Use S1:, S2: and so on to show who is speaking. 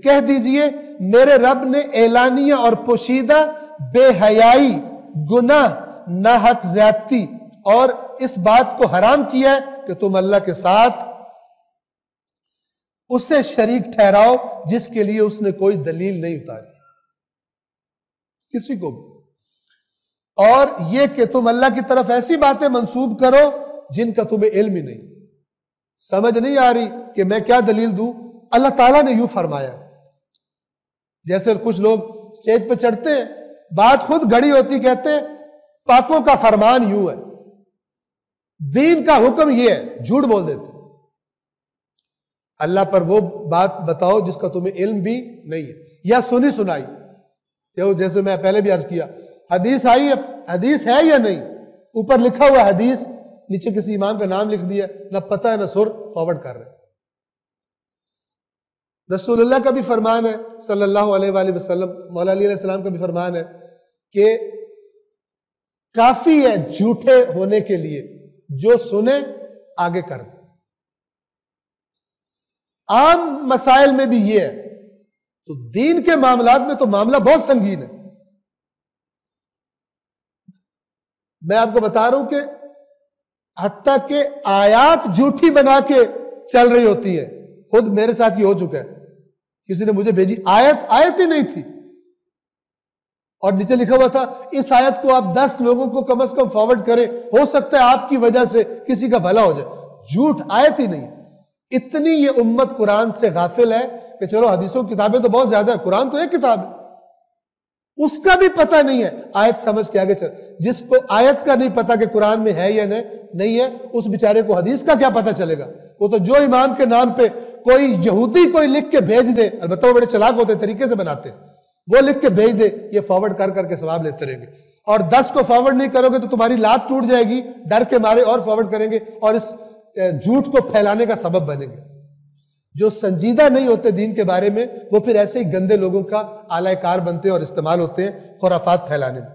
S1: کہہ دیجئے میرے رب نے اعلانیہ اور پوشیدہ بے حیائی، گناہ، ناحق زیادتی اور اس بات کو حرام کیا ہے کہ تم اللہ کے ساتھ اسے شریک ٹھہراؤ جس کے لیے اس نے کوئی دلیل نہیں اتاری کسی کو بھی، اور یہ کہ تم اللہ کی طرف ایسی باتیں منسوب کرو جن کا تمہیں علم ہی نہیں، سمجھ نہیں آ رہی کہ میں کیا دلیل دوں۔ اللہ تعالیٰ نے یوں فرمایا، جیسے کچھ لوگ سٹیج پہ چڑھتے ہیں، بات خود گھڑی ہوتی، کہتے ہیں پاکوں کا فرمان یوں ہے، دین کا حکم یہ ہے، جھوٹ بول دیتے۔ اللہ پر وہ بات بتاؤ جس کا تمہیں علم بھی نہیں ہے یا سنی سنائی، جیسے میں پہلے بھی عرض کیا، حدیث آئی ہے، حدیث ہے یا نہیں، اوپر لکھا ہوا حدیث، نیچے کسی امام کا نام لکھ دیا، نہ پتہ ہے نہ سر، فارورڈ کر رہے ہیں۔ رسول اللہ کا بھی فرمان ہے صلی اللہ علیہ وآلہ وسلم، مولا علی علیہ السلام کا بھی فرمان ہے کہ کافی ہے جھوٹے ہونے کے لیے جو سنے آگے کر دے۔ عام مسائل میں بھی یہ ہے، تو دین کے معاملات میں تو معاملہ بہت سنگین ہے۔ میں آپ کو بتا رہا ہوں کہ حتیٰ کہ آیات جھوٹی بنا کے چل رہی ہوتی ہے، خود میرے ساتھ یہ ہو چکا ہے، کسی نے مجھے بھیجی آیت ہی نہیں تھی، اور نیچے لکھا ہوا تھا اس آیت کو آپ 10 لوگوں کو کم از کم فارورڈ کریں، ہو سکتا ہے آپ کی وجہ سے کسی کا بھلا ہو جائے۔ جھوٹ، آیت ہی نہیں۔ اتنی یہ امت قرآن سے غافل ہے کہ چلو حدیثوں کی کتابیں تو بہت زیادہ ہیں، قرآن تو ایک کتاب ہے، اس کا بھی پتہ نہیں ہے، آیت سمجھ کے آگے چل۔ جس کو آیت کا نہیں پتہ کہ قرآن میں ہے یا نہیں ہے، اس بیچارے کو حدیث کا کیا پتہ چلے گا؟ وہ تو جو امام کے نام پہ کوئی یہودی کوئی لکھ کے بھیج دے، البتہ وہ بڑے چلاک ہوتے طریقے سے بناتے ہیں، وہ لکھ کے بھیج دے، یہ فارورڈ کر کر کے ثواب لیتے رہیں گے، اور 10 کو فارورڈ نہیں کرو گے تو تمہاری لات ٹوٹ جائے گی، ڈر کے مارے اور فارورڈ کریں گے اور اس جھوٹ کو پھیلانے کا سبب بنیں گے۔ جو سنجیدہ نہیں ہوتے دین کے بارے میں، وہ پھر ایسے ہی گندے لوگوں کا آلہ کار بنتے ہیں اور استعمال ہوتے ہیں خرافات پھیلانے میں۔